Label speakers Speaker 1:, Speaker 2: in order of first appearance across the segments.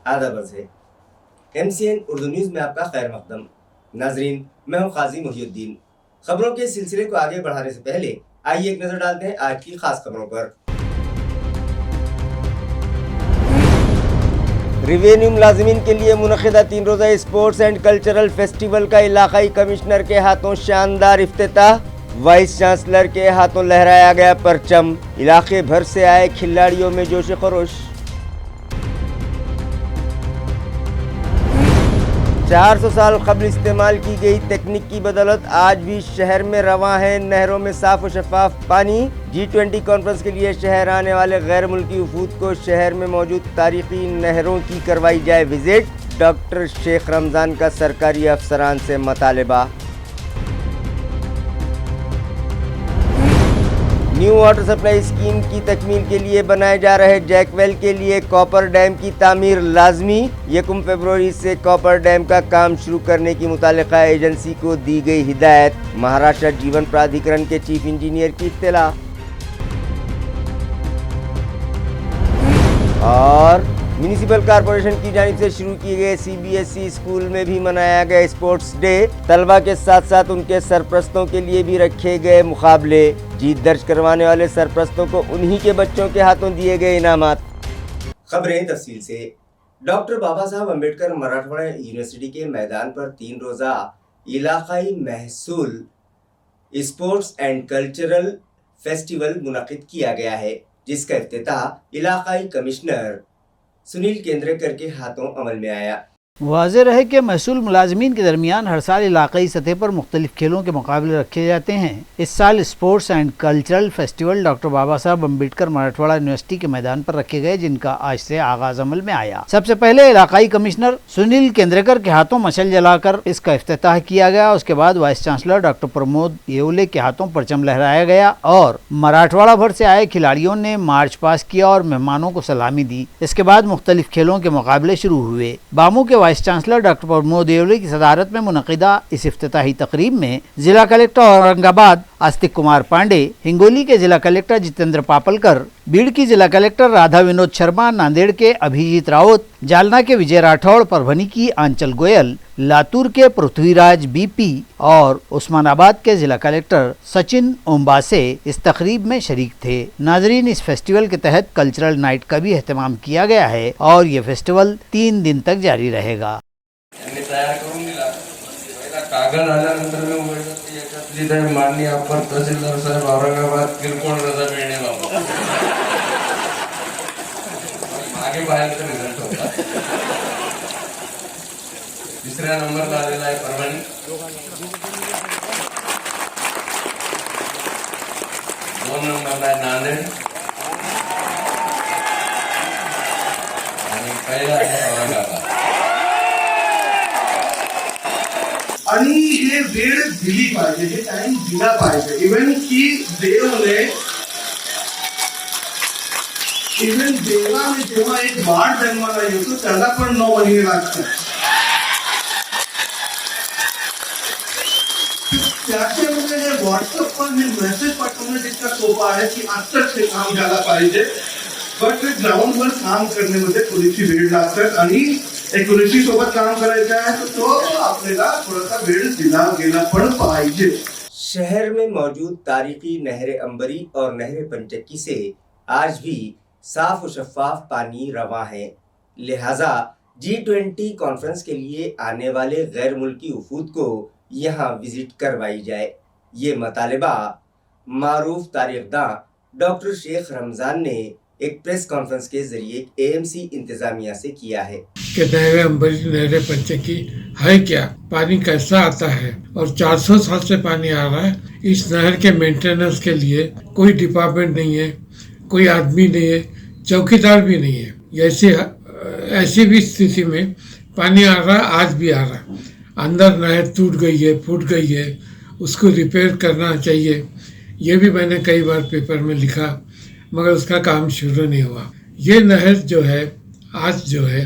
Speaker 1: आदाब है। MCN Urdu news में आपका खैर मकदम। नाजरीन, मैं हूं काजी मुहिउद्दीन। खबरों के सिलसिले को आगे बढ़ाने से पहले आइए एक नजर डालते हैं आज की खास खबरों पर। रिवेन्यू मुलाजिमीन के लिए मुनक़िदा 3 रोज़ा स्पोर्ट्स एंड कल्चरल फेस्टिवल का इलाकाई कमिश्नर के हाथों शानदार इफ्तिताह। वाइस चांसलर के हाथों लहराया गया परचम। इलाके भर से आए खिलाड़ियों में जोश खरोश। 400 साल कबल इस्तेमाल की गई तकनीक की बदौलत आज भी शहर में रवां है नहरों में साफ और शफाफ पानी। G20 कॉन्फ्रेंस के लिए शहर आने वाले गैर मुल्की वफूद को शहर में मौजूद तारीखी नहरों की करवाई जाए विजिट। डॉक्टर शेख रमज़ान का सरकारी अफसरान से मुतालबा। न्यू वाटर सप्लाई स्कीम की तकमील के लिए बनाए जा रहे जैकवेल के लिए कॉपर डैम की तामीर लाजमी। 1 फरवरी से कॉपर डैम का काम शुरू करने की मुतालिका एजेंसी को दी गई हिदायत। महाराष्ट्र जीवन प्राधिकरण के चीफ इंजीनियर की इत्तला। और म्यूनिसिपल कॉरपोरेशन की जानिब से शुरू किए गए CBSE स्कूल में भी मनाया गया स्पोर्ट्स डे। तलबा के साथ साथ उनके सरपरस्तों के लिए भी रखे गए मुकाबले। जीत दर्ज करवाने वाले सरपरस्तों को उन्हीं के बच्चों के हाथों दिए गए इनामात। खबरें तफसील से। डॉक्टर बाबा साहब अम्बेडकर मराठवाड़ा यूनिवर्सिटी के मैदान पर 3 रोज़ा इलाकाई महसूल स्पोर्ट्स एंड कल्चरल फेस्टिवल मुनक़िद किया गया है, जिसका इफ्तिताह इलाकाई कमिश्नर सुनील केंद्रेकर के हाथों अमल में आया।
Speaker 2: वाज़ेह रहे कि महसूल मुलाजमीन के दरमियान हर साल इलाकाई सतह पर मुख्तलिफ खेलों के मुकाबले रखे जाते हैं। इस साल sports and cultural festival doctor Baba Saheb Ambedkar Marathwada university के मैदान पर रखे गए, जिनका आज से आगाज अमल में आया। सबसे पहले इलाकाई कमिश्नर सुनील केंद्रेकर के हाथों मशाल जलाकर इसका इफ्तिताह किया गया। उसके बाद vice chancellor doctor Pramod Yeole के हाथों परचम लहराया गया और मराठवाड़ा भर से आए खिलाड़ियों ने मार्च पास किया और मेहमानों को सलामी दी। इसके बाद मुख्तलिफ खेलों के मुकाबले शुरू हुए। बामू के vice chancellor doctor Pramod Yeole की सदारत में मुनक़िदा इस इफ्तिताही तकरीब में जिला कलेक्टर औरंगाबाद आस्तिक कुमार पांडे, हिंगोली के जिला कलेक्टर जितेंद्र पापलकर, बीड़ की जिला कलेक्टर राधा विनोद शर्मा, नांदेड़ के अभिजीत राउत, जालना के विजय राठौड़, परभनी की आंचल गोयल, लातूर के पृथ्वीराज BP और उस्मानाबाद के जिला कलेक्टर सचिन ओम्बासे इस तकरीब में शरीक थे। नाजरीन, इस फेस्टिवल के तहत कल्चरल नाइट का भी एहतमाम किया गया है और ये फेस्टिवल 3 दिन तक जारी रहेगा।
Speaker 3: कागद आल्यानंतर मी उघडलं की याच्यात लिहिलंय माननीय अप्पर तहसीलदार साहेब औरंगाबाद किरकोळ रजा मिळणे मागे बाहेरचा रिझल्ट होता। 3ऱ्या नंबरला आलेला आहे परभणी, 2 नंबरला आहे नांदेड आणि पहिला आहे औरंगाबाद।
Speaker 4: आणि हे वेळ दिली पाहिजे, हे टाइम दिला पाहिजे। इव्हन देवाने जेव्हा एक बाळ जन्माला येतो त्याला पण 9 महिने लागतात। त्याच्यामुळे हे व्हॉट्सअपवर हे मेसेज पाठवणं जितका सोपं आहे की आत्ताच हे काम झालं पाहिजे, बट ग्राउंडवर काम करण्यामध्ये थोडीशी वेळ लागतात आणि एक ऋषी सोबत काम करायचं आहे तो आपल्याला थोड़ा वेळ दिला गेला पण पाहिजे।
Speaker 1: शहर में मौजूद तारीखी नहर अंबरी और नहर पंचक्की से आज भी साफ और शफाफ पानी रवां है, लिहाजा G20 कॉन्फ्रेंस के लिए आने वाले गैर मुल्की वफूद को यहाँ विजिट करवाई जाए। ये मुतालबा मारूफ तारीखदां डॉक्टर शेख रमज़ान ने एक प्रेस कॉन्फ्रेंस के जरिए AMC इंतजामिया से किया है
Speaker 5: कि नहर अंबरी नहर पंचक्की है क्या, पानी कैसा आता है और 400 साल से पानी आ रहा है। इस नहर के मेंटेनेंस के लिए कोई डिपार्टमेंट नहीं है, कोई आदमी नहीं है, चौकीदार भी नहीं है। ऐसी भी स्थिति में पानी आ रहा है, आज भी आ रहा है। अंदर नहर टूट गई है, फूट गई है, उसको रिपेयर करना चाहिए। ये भी मैंने कई बार पेपर में लिखा, मगर उसका काम शुरू नहीं हुआ। ये नहर जो है आज जो है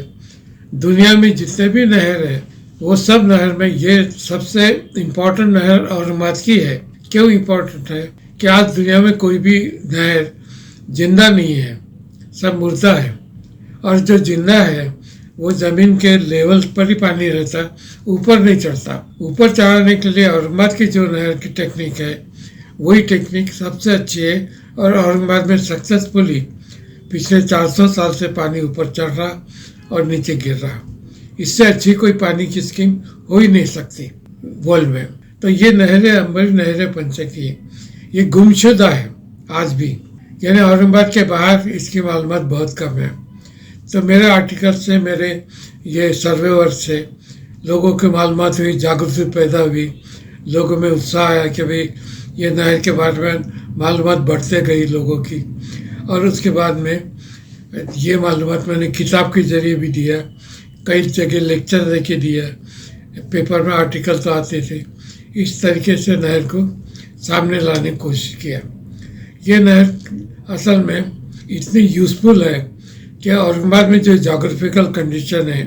Speaker 5: दुनिया में जितने भी नहर है वो सब नहर में ये सबसे इम्पोर्टेंट नहर औरंगाबाद की है। क्यों इम्पोर्टेंट है कि आज दुनिया में कोई भी नहर जिंदा नहीं है, सब मुर्दा है, और जो जिंदा है वो ज़मीन के लेवल पर ही पानी रहता, ऊपर नहीं चढ़ता। ऊपर चढ़ाने के लिए औरंगाबाद की जो नहर की टेक्निक है वही टेक्निक सबसे अच्छी है और औरंगाबाद में सक्सेसफुली पिछले 400 साल से पानी ऊपर चढ़ रहा और नीचे गिर रहा। इससे अच्छी कोई पानी की स्कीम हो ही नहीं सकती वर्ल्ड में। तो ये नहरें अंबरी नहरें पंचकी ये गुमशुदा है आज भी, यानी औरंगाबाद के बाहर इसकी मालूमात बहुत कम है। तो मेरे आर्टिकल से, मेरे ये सर्वेवर से लोगों की मालूमात हुई, जागरूकता पैदा हुई, लोगों में उत्साह आया कि भाई ये नहर के बारे में मालूमात बढ़ते गई लोगों की। और उसके बाद में ये मालूमात मैंने किताब के ज़रिए भी दिया, कई जगह लेक्चर दे के दिया, पेपर में आर्टिकल तो आते थे। इस तरीके से नहर को सामने लाने की कोशिश किया। ये नहर असल में इतनी यूज़फुल है कि औरंगाबाद में जो जोग्राफिकल कंडीशन है,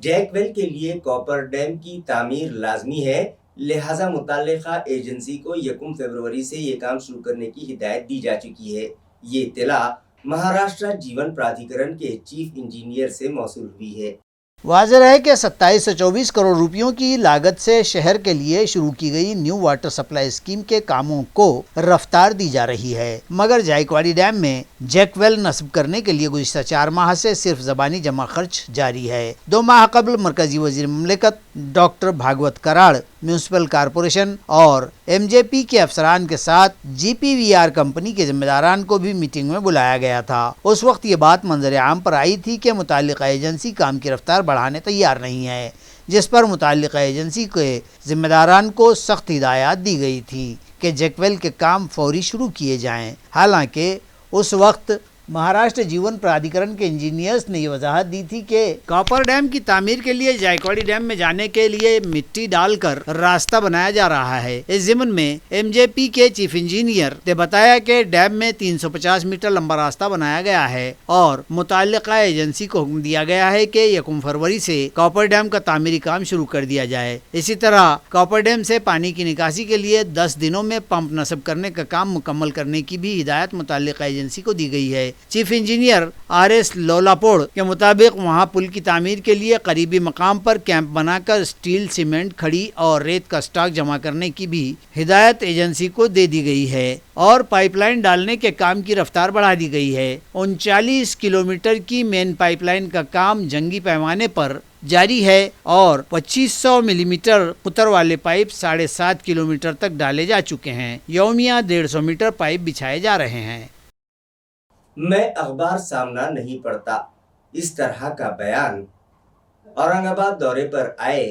Speaker 1: जैकवेल के लिए कॉपर डैम की तामीर लाजमी है, लिहाजा मुताल्लिका एजेंसी को 1 फरवरी से ये काम शुरू करने की हिदायत दी जा चुकी है। ये इत्तला महाराष्ट्र जीवन प्राधिकरण के चीफ इंजीनियर से मौसूल हुई है।
Speaker 2: वाज़ेह है कि 27 से 24 करोड़ रुपयों की लागत से शहर के लिए शुरू की गई न्यू वाटर सप्लाई स्कीम के कामों को रफ्तार दी जा रही है, मगर जायकवाड़ी डैम में जैकवेल नस्ब करने के लिए गुज़िश्ता 4 माह से सिर्फ ज़बानी जमा खर्च जारी है। 2 माह कबल मरकजी वज़ीर मुमलिकत doctor Bhagwat Karad, municipal corporation और MJP के अफसरान के साथ GPVR कंपनी के जिम्मेदारान को भी मीटिंग में बुलाया गया था। उस वक्त ये बात मंजर आम पर आई थी कि मुताल्लिका एजेंसी काम की रफ्तार बढ़ाने तैयार नहीं है, जिस पर मुताल्लिका एजेंसी के जिम्मेदारान को सख्त हिदायत दी गई थी कि जैकवेल के काम फौरी शुरू किए जाएं। हालांकि उस वक्त महाराष्ट्र जीवन प्राधिकरण के इंजीनियर्स ने ये वजाहत दी थी कि कॉपर डैम की तामीर के लिए जायकवाड़ी डैम में जाने के लिए मिट्टी डालकर रास्ता बनाया जा रहा है। इस ज़िमन में MJP के चीफ इंजीनियर ने बताया कि डैम में 350 मीटर लंबा रास्ता बनाया गया है और मुताल्लिका एजेंसी को हुक्म दिया गया है कि 1 फरवरी से कॉपर डैम का तामीरी काम शुरू कर दिया जाए। इसी तरह कॉपर डैम से पानी की निकासी के लिए 10 दिनों में पंप नस्ब करने का काम मुकम्मल करने की भी हिदायत मुताल्लिका एजेंसी को दी गई है। चीफ इंजीनियर RS लोलापोड़ के मुताबिक वहां पुल की तामीर के लिए करीबी मकाम पर कैंप बनाकर स्टील, सीमेंट, खड़ी और रेत का स्टॉक जमा करने की भी हिदायत एजेंसी को दे दी गई है और पाइपलाइन डालने के काम की रफ्तार बढ़ा दी गई है। 39 किलोमीटर की मेन पाइपलाइन का काम जंगी पैमाने पर जारी है और 2500 मिलीमीटर कुतर वाले पाइप 7.5 किलोमीटर तक डाले जा चुके हैं। यौमिया 150 मीटर पाइप बिछाए जा रहे हैं।
Speaker 1: मैं अखबार सामना नहीं पढ़ता, इस तरह का बयान औरंगाबाद दौरे पर आए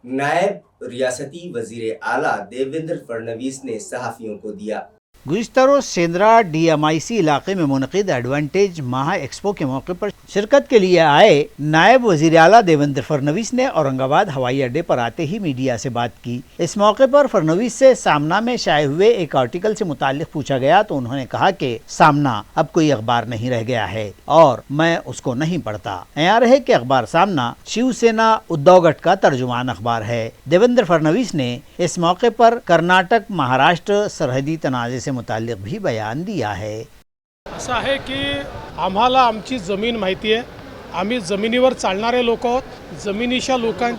Speaker 1: नायब रियासती वजीर आला देवेंद्र फडणवीस ने सहाफियों को दिया।
Speaker 2: गुज़िश्ता रोज़ सेंद्रा DMIC इलाके में मुनक़िद एडवांटेज महा एक्सपो के मौके पर शिरकत के लिए आए नायब वज़ीर आला देवेंद्र फडणवीस ने औरंगाबाद हवाई अड्डे पर आते ही मीडिया से बात की। इस मौके पर फडणवीस से सामना में शाये हुए एक आर्टिकल से मुताल्लिक़ पूछा गया तो उन्होंने कहा कि सामना अब कोई अखबार नहीं रह गया है और मैं उसको नहीं पढ़ता। यार है कि अखबार सामना शिवसेना उद्धव गठ का तर्जुमान अखबार है। देवेंद्र फडणवीस ने इस मौके पर कर्नाटक महाराष्ट्र सरहदी तनाज़े से मुताल्लिक़ भी बयान दिया है।
Speaker 6: असं आहे की आम्हाला आमची जमीन माहिती आहे, आम्ही जमिनीवर चालणारे लोक आहोत,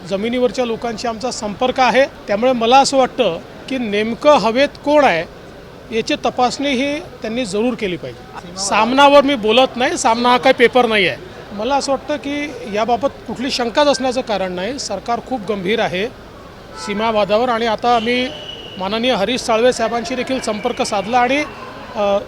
Speaker 6: जमिनीवरच्या लोकांशी आमचा संपर्क आहे। त्यामुळे मला असं वाटतं की नेमकं हवेत कोण आहे याची तपासणी ही त्यांनी जरूर केली पाहिजे। सामनावर मी बोलत नाही, सामना हा काही पेपर नाही आहे। मला असं वाटतं की याबाबत कुठली शंकाच असण्याचं कारण नाही। सरकार खूप गंभीर आहे सीमावादावर आणि आता आम्ही माननीय हरीश साळवे साहेबांशी देखील संपर्क साधला आणि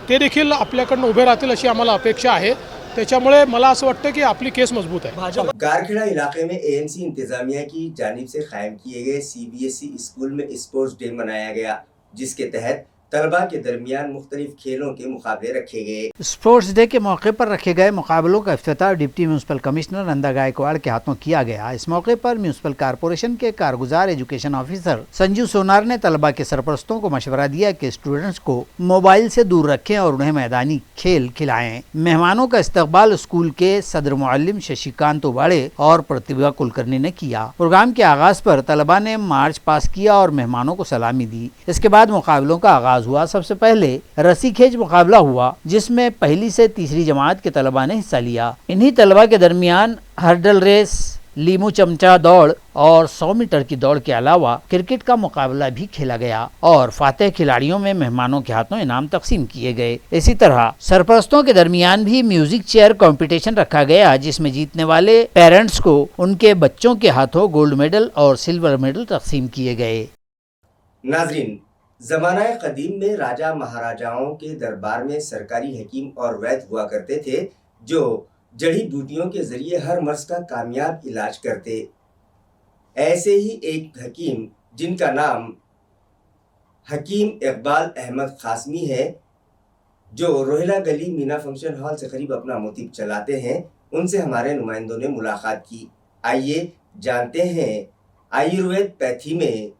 Speaker 6: ते देखील आपल्याकडून उभे राहतील अशी आम्हाला अपेक्षा आहे। त्याच्यामुळे मला असं वाटतं की आपली केस मजबूत आहे।
Speaker 1: कारखेड़ा इलाके में AMC इंतजामिया की जानिब से कायम किए गए CBSE स्कूल में स्पोर्ट्स डे मनाया गया, जिसके तहत तलबा के दरमियान मुख्तलिफ खेलों के मुकाबले रखे गए।
Speaker 2: स्पोर्ट्स डे के मौके पर रखे गए मुकाबलों का इफ्तिताह deputy municipal commissioner Nanda Gaikwad के हाथों किया गया। इस मौके पर म्यूनसिपल कॉरपोरेशन के कारगुजार एजुकेशन ऑफिसर संजू सोनार ने तलबा के सरपरस्तों को मशवरा दिया कि स्टूडेंट्स को मोबाइल से दूर रखें और उन्हें मैदानी खेल खिलाएं। मेहमानों का इस्तकबाल स्कूल के सदर मुअल्लिम शशिकांत उबाड़े और प्रतिभा कुलकर्णी ने किया। प्रोग्राम के आगाज पर तलबा ने मार्च पास किया और मेहमानों को सलामी दी। इसके बाद मुकाबलों का आगाज हुआ। सबसे पहले रस्सी खेच मुकाबला हुआ, जिसमें पहली से तीसरी जमात के तलबा ने हिस्सा लिया। इन्हीं तलबा के दरमियान हर्डल रेस, लीमू चमचा दौड़ और 100 मीटर की दौड़ के अलावा क्रिकेट का मुकाबला भी खेला गया और फातेह खिलाड़ियों में मेहमानों के हाथों इनाम तकसीम किए गए। इसी तरह सरपरस्तों के दरमियान भी म्यूजिक चेयर कंपटीशन रखा गया, जिसमें जीतने वाले पेरेंट्स को उनके बच्चों के हाथों गोल्ड मेडल और सिल्वर मेडल तकसीम किए गए।
Speaker 1: नाजरीन, ज़माना कदीम में राजा महाराजाओं के दरबार में सरकारी हकीम और वैद्य हुआ करते थे, जो जड़ी बूटियों के जरिए हर मर्ज का कामयाब इलाज करते। ऐसे ही एक हकीम जिनका नाम हकीम इकबाल अहमद कासमी है, जो रोहिला गली मीना फंक्शन हॉल से करीब अपना मोतीब चलाते हैं, उनसे हमारे नुमाइंदों ने मुलाकात की। आइए जानते हैं आयुर्वेदपैथी में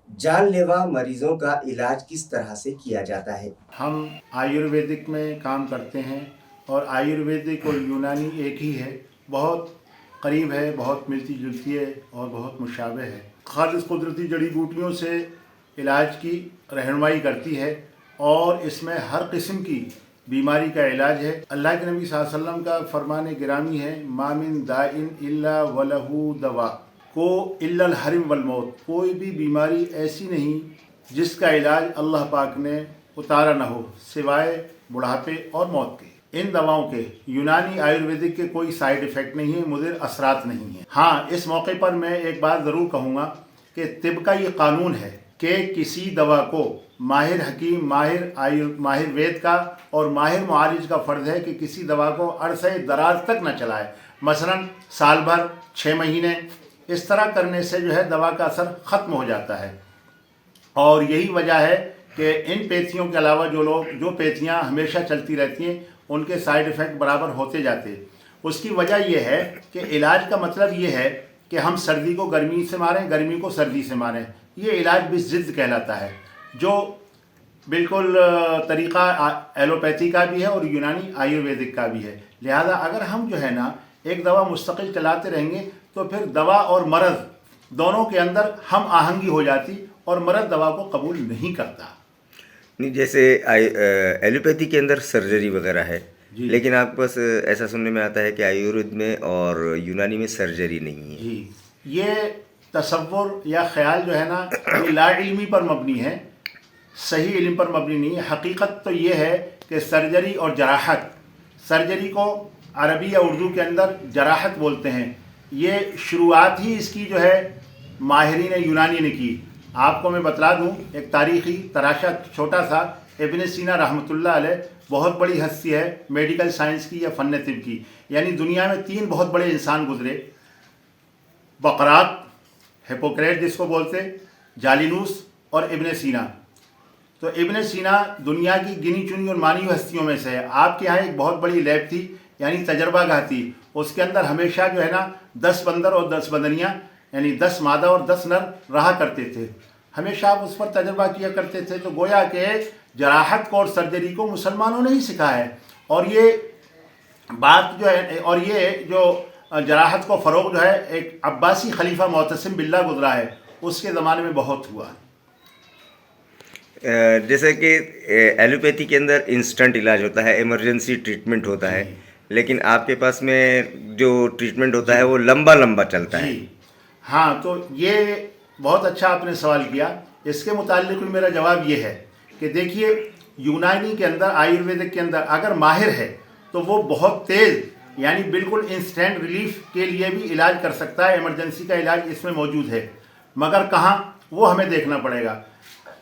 Speaker 1: जानलेवा मरीजों का इलाज किस तरह से किया जाता है।
Speaker 7: हम आयुर्वेदिक में काम करते हैं और आयुर्वेदिक और यूनानी एक ही है, बहुत करीब है, बहुत मिलती जुलती है और बहुत मुशाबह है। खालिस कुदरती जड़ी बूटियों से इलाज की रहनुमाई करती है और इसमें हर किस्म की बीमारी का इलाज है। अल्लाह के नबी सल्लल्लाहु अलैहि वसल्लम का फरमान गिरामी है, मामिन दाइन इल्ला वलहू दवा को इल्लल हरिम वल मौत। कोई भी बीमारी ऐसी नहीं जिसका इलाज अल्लाह पाक ने उतारा न हो सिवाय बुढ़ापे और मौत के। इन दवाओं के यूनानी आयुर्वेदिक के कोई साइड इफ़ेक्ट नहीं है, मुदिर असरात नहीं है। हाँ, इस मौके पर मैं एक बात ज़रूर कहूँगा कि तिब का ये कानून है कि किसी दवा को माहिर हकीम, माहिर वेद का और माहिर मुआलिज का फ़र्ज़ है कि किसी दवा को अरसे दराज तक न चलाए। मसलन साल भर, 6 महीने, इस तरह करने से जो है दवा का असर ख़त्म हो जाता है। और यही वजह है कि इन पेथियों के अलावा जो पेथियाँ हमेशा चलती रहती हैं, उनके साइड इफ़ेक्ट बराबर होते जाते। उसकी वजह यह है कि इलाज का मतलब ये है कि हम सर्दी को गर्मी से मारें, गर्मी को सर्दी से मारें। ये इलाज बिज़िद्द कहलाता है, जो बिल्कुल तरीक़ा एलोपैथी का भी है और यूनानी आयुर्वेदिक का भी है। लिहाजा अगर हम जो है ना एक दवा मुस्तकिल चलाते रहेंगे तो फिर दवा और मर्ज़ दोनों के अंदर हम आहंगी हो जाती और मर्ज़ दवा को कबूल नहीं करता।
Speaker 1: नहीं, जैसे एलोपैथी के अंदर सर्जरी वगैरह है, लेकिन आपके पास ऐसा सुनने में आता है कि आयुर्वेद में और यूनानी में सर्जरी नहीं है।
Speaker 7: जी, ये तसव्वुर या ख्याल जो है ना ये ला इल्मी पर मबनी है, सही इल्म पर मबनी नहीं है। हकीकत तो ये है कि सर्जरी और जराहत, सर्जरी को अरबी या उर्दू के अंदर जराहत बोलते हैं। ये शुरुआत ही इसकी जो है माहिरीन यूनानी ने की। आपको मैं बतला दूं एक तारीख़ी तराशा छोटा सा, इब्न सीना रहमतुल्लाह अलैह बहुत बड़ी हस्ती है मेडिकल साइंस की या फ़न तिब की। यानी दुनिया में 3 बहुत बड़े इंसान गुजरे, बकरात, हिपोक्रेट जिसको बोलते, जालिनूस और इब्न सीना। तो इब्न सीना दुनिया की गिनी चुनी और मानी हुई हस्तियों में से है। आपके यहाँ एक बहुत बड़ी लैब थी, यानी तजर्बागाह थी, उसके अंदर हमेशा जो है ना 10 बंदर और 10 बंदनियाँ, यानी 10 मादा और 10 नर रहा करते थे। हमेशा आप उस पर तजर्बा किया करते थे। तो गोया के जराहत को और सर्जरी को मुसलमानों ने ही सिखाया है। और ये बात जो है, और ये जो जराहत को फ़रोग़ जो है एक अब्बासी खलीफा मोतसिम बिल्ला गुजरा है, उसके ज़माने में बहुत हुआ।
Speaker 1: जैसे कि एलोपैथी के अंदर इंस्टेंट इलाज होता है, इमरजेंसी ट्रीटमेंट होता है, लेकिन आपके पास में जो ट्रीटमेंट होता है वो लंबा चलता है।
Speaker 7: हाँ, तो ये बहुत अच्छा आपने सवाल किया। इसके मुताल्लिक़ मेरा जवाब ये है कि देखिए, यूनानी के अंदर, आयुर्वेदिक के अंदर अगर माहिर है तो वो बहुत तेज़, यानी बिल्कुल इंस्टेंट रिलीफ के लिए भी इलाज कर सकता है। इमरजेंसी का इलाज इसमें मौजूद है, मगर कहाँ वो हमें देखना पड़ेगा।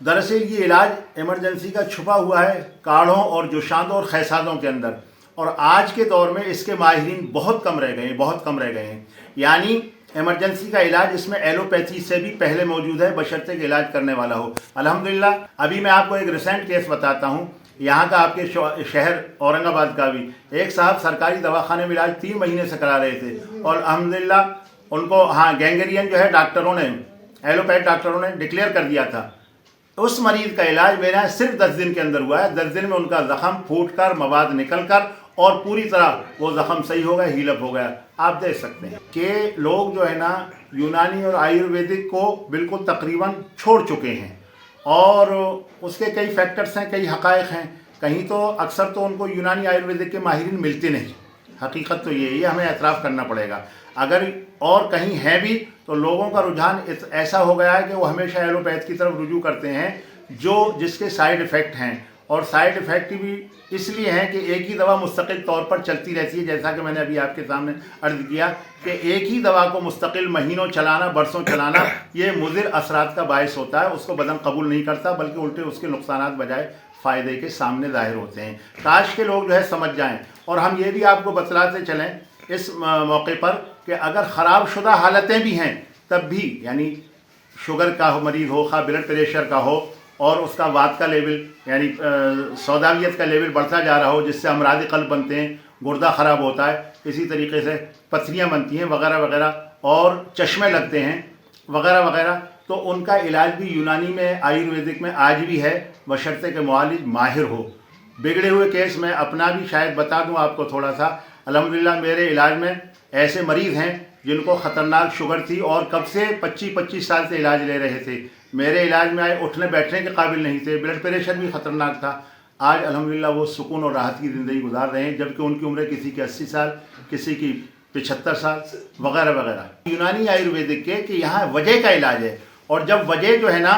Speaker 7: दरअसल ये इलाज इमरजेंसी का छुपा हुआ है काढ़ों और जोशांदों और खैसादों के अंदर, और आज के दौर में इसके माहिरीन बहुत कम रह गए हैं। यानी इमरजेंसी का इलाज इसमें एलोपैथी से भी पहले मौजूद है, बशर्ते कि इलाज करने वाला हो। अल्हम्दुलिल्लाह, अभी मैं आपको एक रिसेंट केस बताता हूँ यहाँ का, आपके शहर औरंगाबाद का भी। एक साहब सरकारी दवाखाने में इलाज 3 महीने से करा रहे थे और अल्हम्दुलिल्लाह उनको गैंग्रीन जो है डॉक्टरों ने, एलोपैथ डॉक्टरों ने डिक्लेयर कर दिया था। उस मरीज़ का इलाज मेरे यहाँ सिर्फ 10 दिन के अंदर हुआ है। 10 दिन में उनका ज़ख़म फूट कर, मवाद निकल कर और पूरी तरह वो ज़ख़म सही हो गया, हील अप हो गया। आप देख सकते हैं कि लोग जो है ना यूनानी और आयुर्वेदिक को बिल्कुल तकरीबन छोड़ चुके हैं, और उसके कई फैक्टर्स हैं, कई हक़ाइक़ हैं। कहीं तो अक्सर तो उनको यूनानी आयुर्वेदिक के माहिरीन मिलते नहीं, हकीकत तो ये हमें एतराफ़ करना पड़ेगा। अगर और कहीं हैं भी तो लोगों का रुझान ऐसा हो गया है कि वो हमेशा एलोपैथ की तरफ रुजू करते हैं जिसके साइड इफ़ेक्ट हैं, और साइड इफ़ेक्ट भी इसलिए हैं कि एक ही दवा मुस्तकिल तौर पर चलती रहती है। जैसा कि मैंने अभी आपके सामने अर्ज़ किया कि एक ही दवा को मुस्तकिल महीनों चलाना, बरसों चलाना, ये मुज़िर असरात का बायस होता है। उसको बदन कबूल नहीं करता, बल्कि उल्टे उसके नुकसानात बजाय फ़ायदे के सामने ज़ाहिर होते हैं। काश के लोग जो है समझ जाएं। और हम ये भी आपको बतलाते चलें इस मौके पर कि अगर ख़राब शुदा हालतें भी हैं तब भी, यानी शुगर का मरीज़ हो, खा ब्लड प्रेशर का हो, और उसका वात का लेवल यानी सौदावियत का लेवल बढ़ता जा रहा हो, जिससे अमराद क़ल्ब बनते हैं, गुर्दा ख़राब होता है, इसी तरीके से पथरियाँ बनती हैं वगैरह वगैरह, और चश्मे लगते हैं वगैरह वगैरह, तो उनका इलाज भी यूनानी में, आयुर्वेदिक में आज भी है, बशर्ते के मुआलिज माहिर हो। बिगड़े हुए केस में अपना भी शायद बता दूं आपको थोड़ा सा। अल्हम्दुलिल्लाह मेरे इलाज में ऐसे मरीज़ हैं जिनको ख़तरनाक शुगर थी और कब से 25 साल से इलाज ले रहे थे, मेरे इलाज में आए, उठने बैठने के काबिल नहीं थे, ब्लड प्रेशर भी ख़तरनाक था। आज अल्हम्दुलिल्लाह वो सुकून और राहत की ज़िंदगी गुजार रहे हैं, जबकि उनकी उम्र किसी की 80 साल, किसी की 75 साल वगैरह वगैरह। यूनानी आयुर्वेदिक के कि यहाँ वजह का इलाज है, और जब वजह जो है ना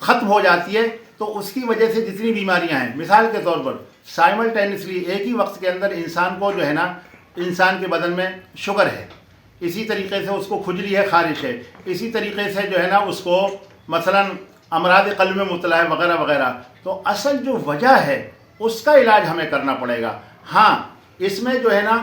Speaker 7: ख़त्म हो जाती है तो उसकी वजह से जितनी बीमारियाँ हैं, मिसाल के तौर पर साइमल्टेनियसली एक ही वक्त के अंदर इंसान को जो है ना, इंसान के बदन में शुगर है, इसी तरीके से उसको खुजली है, ख़ारिश है, इसी तरीके से जो है ना उसको मसलन अमराद क़ल्ब में मुब्तला है वगैरह वगैरह, तो असल जो वजह है उसका इलाज हमें करना पड़ेगा। हाँ, इसमें जो है ना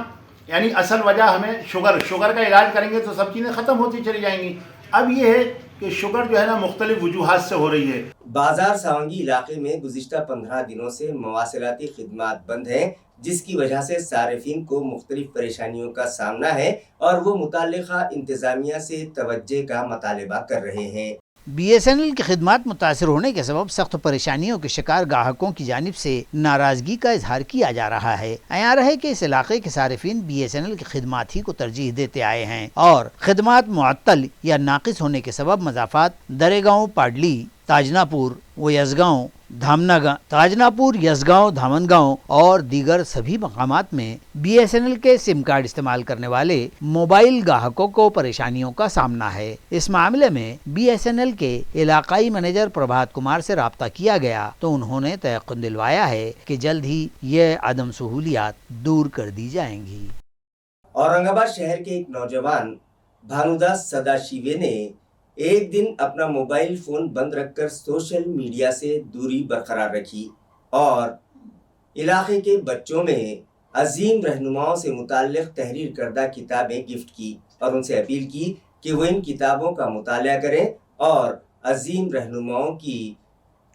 Speaker 7: यानी असल वजह हमें शुगर का इलाज करेंगे तो सब चीज़ें ख़त्म होती चली जाएंगी। अब ये है कि शुगर जो है ना मुख्तलिफ वजूहात से हो रही है।
Speaker 1: बाजार सावंगी इलाके में गुज़िश्ता 15 दिनों से मवासिलाती खिदमात बंद हैं, जिसकी वजह से सारिफिन को मुख्तलिफ परेशानियों का सामना है और वो मुताल्लिक़ा इंतज़ामिया से तवज्जो का मुतालबा कर रहे हैं।
Speaker 2: BSNL की खिदमात मुतासर होने के सबब सख्त परेशानियों के शिकार ग्राहकों की जानिब से नाराजगी का इजहार किया जा रहा है। अयां रहे कि इस इलाके के सारिफिन BSNL की खिदमात ही को तरजीह देते आए हैं और खिदमात मुअत्तल या नाकिस होने के सबब मज़ाफ़ात दरेगांव, पाडली, ताजनापुर व यज़गांव, ताजनापुर, यज़गांव, धामनगांव और दीगर सभी मकामात में BSNL के सिम कार्ड इस्तेमाल करने वाले मोबाइल ग्राहकों को परेशानियों का सामना है। इस मामले में BSNL के इलाकाई मैनेजर प्रभात कुमार से राब्ता किया गया तो उन्होंने तयक़ुन दिलवाया है कि जल्द ही ये अदम सहूलियात दूर कर दी जाएंगी।
Speaker 1: औरंगाबाद शहर के एक नौजवान भानुदास सदाशिवे ने एक दिन अपना मोबाइल फ़ोन बंद रखकर सोशल मीडिया से दूरी बरकरार रखी और इलाके के बच्चों में अजीम रहनुमाओं से मुताल्लिक़ तहरीर करदा किताबें गिफ्ट की और उनसे अपील की कि वो इन किताबों का मुताला करें और अजीम रहनुमाओं की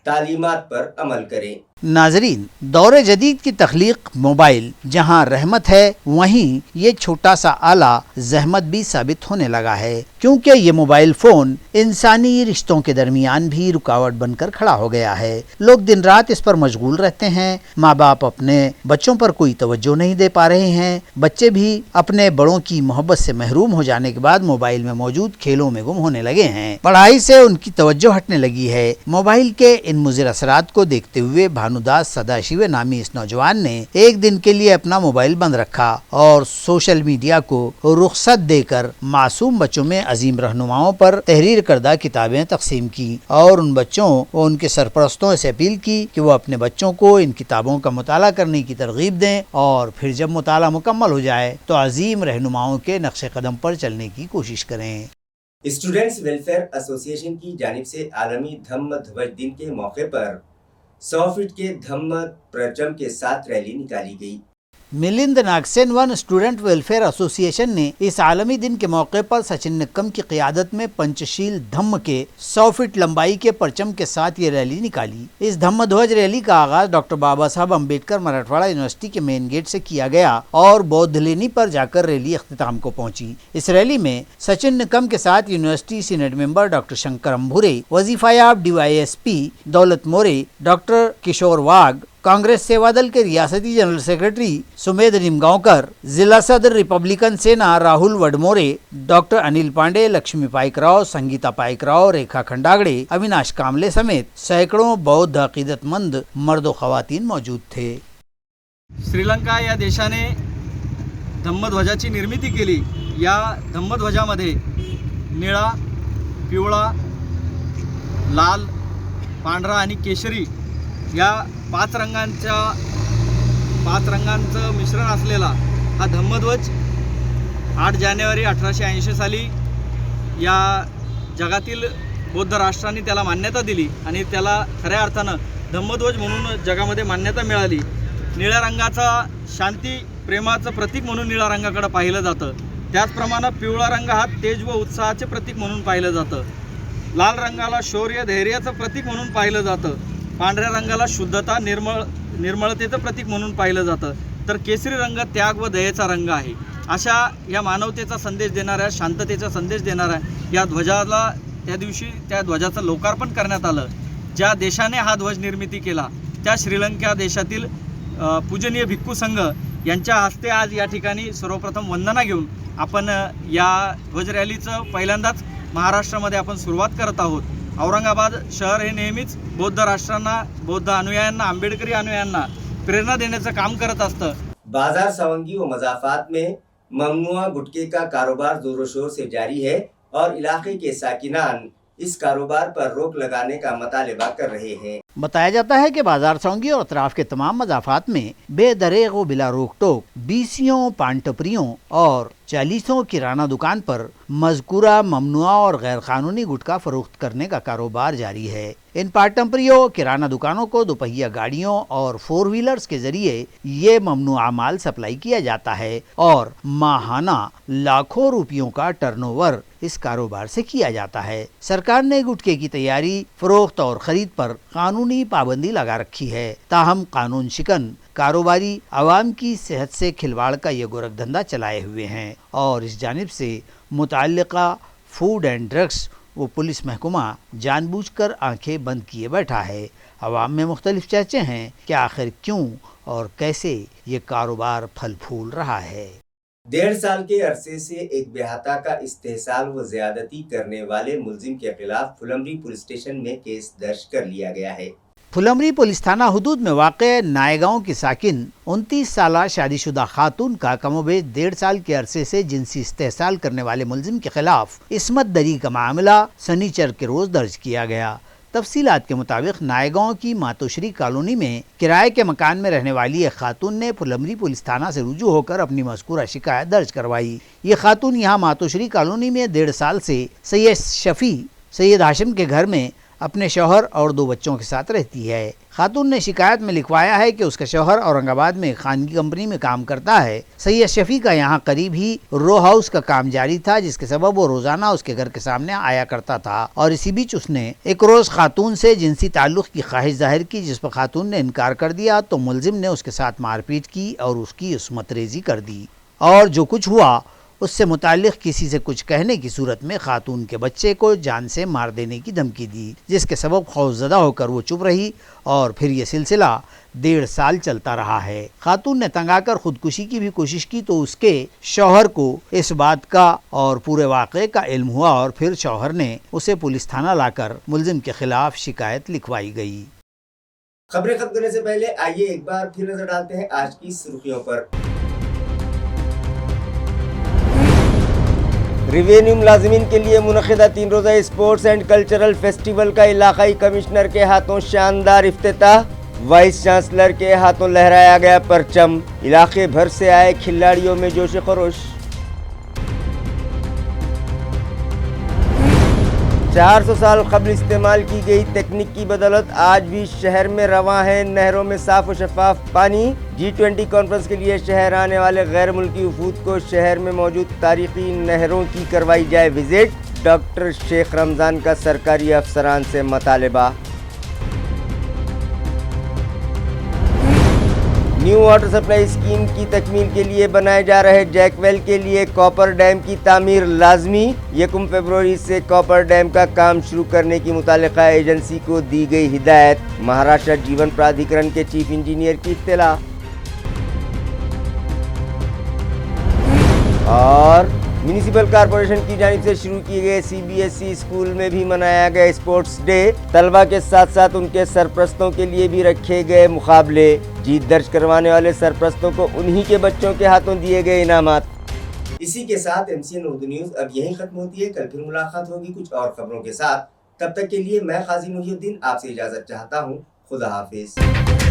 Speaker 1: तालीमात पर अमल करें।
Speaker 2: नाजरीन, दौरे जदीद की तख्लीक मोबाइल जहां रहमत है, वहीं ये छोटा सा आला जहमत भी साबित होने लगा है, क्योंकि ये मोबाइल फ़ोन इंसानी रिश्तों के दरमियान भी रुकावट बनकर खड़ा हो गया है। लोग दिन रात इस पर मशगूल रहते हैं, माँ बाप अपने बच्चों पर कोई तवज्जो नहीं दे पा रहे हैं, बच्चे भी अपने बड़ों की मोहब्बत से महरूम हो जाने के बाद मोबाइल में मौजूद खेलों में गुम होने लगे हैं, पढ़ाई से उनकी तवज्जो हटने लगी है। मोबाइल के इन मुज़िर असरात को देखते हुए भानुदास सदाशिवे नामी इस नौजवान ने एक दिन के लिए अपना मोबाइल बंद रखा और सोशल मीडिया को रुख्सत देकर मासूम बच्चों में अजीम रहनुमाओं पर तहरीर करदा किताबें तकसीम की और उन बच्चों व उनके सरपरस्तों से अपील की कि वो अपने बच्चों को इन किताबों का मुताला करने की तरगीब दें और फिर जब मुताला मुकम्मल हो जाए तो अजीम रहनुमाओं के नक्शे कदम पर चलने की कोशिश करें।
Speaker 1: स्टूडेंट्स वेलफेयर एसोसिएशन की जानिब से आलमी धम्म ध्वज दिन के मौके पर 100 फीट के धम्म परचम के साथ रैली निकाली गई।
Speaker 2: Milind Nagsen one student welfare association ने इस आलमी दिन के मौके पर सचिन निक्कम की क़ियादत में पंचशील धम्म के 100 फीट लंबाई के परचम के साथ ये रैली निकाली। इस धम्म ध्वज रैली का आगाज डॉक्टर बाबा साहब अम्बेडकर मराठवाड़ा यूनिवर्सिटी के मेन गेट से किया गया और बौद्ध लेनी पर जाकर रैली अख्तिताम को पहुंची। इस रैली में सचिन निक्कम के साथ university senate member doctor Shankar Ambhure, वजीफायाब DYSP दौलत मोरे, डॉक्टर किशोर वाघ, कांग्रेस सेवादल के रियासती जनरल सेक्रेटरी सुमेध निमगांवकर, जिला सदर रिपब्लिकन सेना राहुल वडमोरे, डॉक्टर अनिल पांडे, लक्ष्मी पाइकराव, संगीता पाइकराव, रेखा खंडागड़े, अविनाश कामले समेत सैकड़ों बौद्ध अकीदतमंद मर्द व खवातीन मौजूद थे।
Speaker 8: श्रीलंका या देशाने धम्मध्वजाची निर्मिती केली या धम्मध्वजामध्ये निळा, पिवळा, लाल, पांढरा आणि केशरी या 5 रंगांचं मिश्रण असलेला हा धम्मध्वज 8 जानेवारी 1880 साली या जगातील बौद्ध राष्ट्रांनी त्याला मान्यता दिली आणि त्याला खऱ्या अर्थानं धम्मध्वज म्हणून जगामध्ये मान्यता मिळाली. निळ्या रंगाचा शांती प्रेमाचं प्रतीक म्हणून निळ्या रंगाकडे पाहिलं जातं. त्याचप्रमाणे पिवळा रंग हा तेज व उत्साहाचे प्रतीक म्हणून पाहिलं जातं. लाल रंगाला शौर्य धैर्याचं प्रतीक म्हणून पाहिलं जातं. पांढऱ्या रंगाला शुद्धता निर्मळतेचं प्रतीक म्हणून पाहिलं जातं. तर केसरी रंग त्याग व दयेचा रंग आहे. अशा या मानवतेचा संदेश देणाऱ्या, शांततेचा संदेश देणाऱ्या या ध्वजाला त्या दिवशी त्या ध्वजाचं लोकार्पण करण्यात आलं. ज्या देशाने हा ध्वज निर्मिती केला त्या श्रीलंका देशातील पूजनीय भिक्खू संघ यांच्या हस्ते आज या ठिकाणी सर्वप्रथम वंदना घेऊन आपण या ध्वज रॅलीचं पहिल्यांदाच महाराष्ट्रामध्ये आपण सुरुवात करत आहोत. औरंगाबाद शहर हे नेहमीच बौद्ध राष्ट्रांना, बौद्ध अनुयायांना, आंबेडकरी अनुयायांना प्रेरणा देण्याचं काम करत असतं.
Speaker 1: बाजार सवंगी व मजाफात में ममनुआ गुटखे का कारोबार जोरों शोर से जारी है और इलाके के साकिनान इस कारोबार पर रोक लगाने का मुतालबा कर रहे हैं.
Speaker 2: बताया जाता है कि बाजार सौंगी और अतराफ के तमाम मजाफात में बेदरेग व बिला रोक टोक बीसियों, पान टपरियों और 40 किराना दुकान पर मज़कूरा ममनुआ और गैर कानूनी गुटखा फरोख्त करने का कारोबार जारी है. इन पान टपरियों, किराना दुकानों को दोपहिया गाड़ियों और 4 व्हीलर्स के जरिए ये ममनुआ माल सप्लाई किया जाता है और माहाना लाखों रुपयों का टर्नओवर इस कारोबार से किया जाता है. सरकार ने गुटखे की तैयारी, फरोख्त और खरीद पर कानूनी पाबंदी लगा रखी है. ताहम कानून शिकन कारोबारी आवाम की सेहत से खिलवाड़ का ये गोरख धंधा चलाए हुए हैं और इस जानिब से मुताल्लिका फूड एंड ड्रग्स वो पुलिस महकमा जानबूझकर आंखें बंद किए बैठा है. आवाम में मुख्तलिफ चर्चे हैं कि आखिर क्यों और कैसे ये कारोबार फल फूल रहा है.
Speaker 1: 1.5 साल के अरसे से एक बेहता का इस्तेहसाल व ज़्यादती करने वाले मुलजिम के खिलाफ फुलमरी पुलिस स्टेशन में केस दर्ज कर लिया गया है.
Speaker 2: फुलमरी पुलिस थाना हुदूद में वाक़े नायगांव की साकिन 29 साला शादीशुदा खातून का कमोबेश 1.5 साल के अरसे से जिनसी इस्तेहसाल करने वाले मुलजिम के खिलाफ इस्मत दरी का मामला सनीचर के रोज़ दर्ज किया गया. तफसीलात के मुताबिक नायगांव की मातोश्री कॉलोनी में किराए के मकान में रहने वाली एक खातून ने फुलमरी पुलिस थाना से रुजू होकर अपनी मज़कूरा शिकायत दर्ज करवाई. ये खातून यहाँ मातोश्री कॉलोनी में 1.5 साल से सैयद हाशिम के घर में अपने शौहर और 2 बच्चों के साथ रहती है. खातून ने शिकायत में लिखवाया है कि उसका शौहर औरंगाबाद में खानगी कंपनी में काम करता है. सैयद शफी का यहाँ करीब ही रो हाउस का काम जारी था, जिसके सबब वो रोजाना उसके घर के सामने आया करता था और इसी बीच उसने एक रोज खातून से जिनसी ताल्लुक की ख्वाहिश जाहिर की, जिस पर खातून ने इनकार कर दिया तो मुलजिम ने उसके साथ मारपीट की और उसकी उस्मत रेजी कर दी और जो कुछ हुआ उससे मुताल्लिक़ किसी से कुछ कहने की सूरत में खातून के बच्चे को जान से मार देने की धमकी दी, जिसके सबब खौफज़दा होकर वो चुप रही और फिर ये सिलसिला 1.5 साल चलता रहा है. खातून ने तंग आकर खुदकुशी की भी कोशिश की तो उसके शौहर को इस बात का और पूरे वाक़े का इल्म हुआ और फिर शौहर ने उसे पुलिस थाना लाकर मुलजिम के खिलाफ शिकायत लिखवाई गई.
Speaker 1: खबरें खत्म करने से पहले आइए एक बार फिर नजर डालते हैं आज की सुर्खियों पर. रिवेन्यू मुलाजिमीन के लिए मुनक़िदा 3 रोज़ा स्पोर्ट्स एंड कल्चरल फेस्टिवल का इलाकाई कमिश्नर के हाथों शानदार इफ्तिताह. वाइस चांसलर के हाथों लहराया गया परचम. इलाके भर से आए खिलाड़ियों में जोश खरोश. 400 साल कबल इस्तेमाल की गई तकनीक की बदौलत आज भी शहर में रवां है नहरों में साफ और शफाफ पानी. G20 कॉन्फ्रेंस के लिए शहर आने वाले गैर मुल्की वफूद को शहर में मौजूद तारीखी नहरों की करवाई जाए विजिट. डॉक्टर शेख रमज़ान का सरकारी अफसरान से मुतालबा. न्यू वाटर सप्लाई स्कीम की तकमील के लिए बनाए जा रहे जैकवेल के लिए कॉपर डैम की तामीर लाजमी. 1 फरवरी से कॉपर डैम का काम शुरू करने की मुतालिका एजेंसी को दी गई हिदायत. महाराष्ट्र जीवन प्राधिकरण के चीफ इंजीनियर की इत्तला. और म्यूनिसिपल कॉरपोरेशन की जानिब से शुरू किए गए CBSE स्कूल में भी मनाया गया स्पोर्ट्स डे. तलबा के साथ साथ उनके सरपरस्तों के लिए भी रखे गए मुकाबले. जीत दर्ज करवाने वाले सरपरस्तों को उन्हीं के बच्चों के हाथों दिए गए इनामात. इसी के साथ MCN उर्दू न्यूज़ अब यहीं खत्म होती है। कल फिर मुलाकात होगी कुछ और खबरों के साथ। तब तक के लिए मैं काजी मुहिउद्दीन आपसे इजाजत चाहता हूँ। खुदा हाफिज।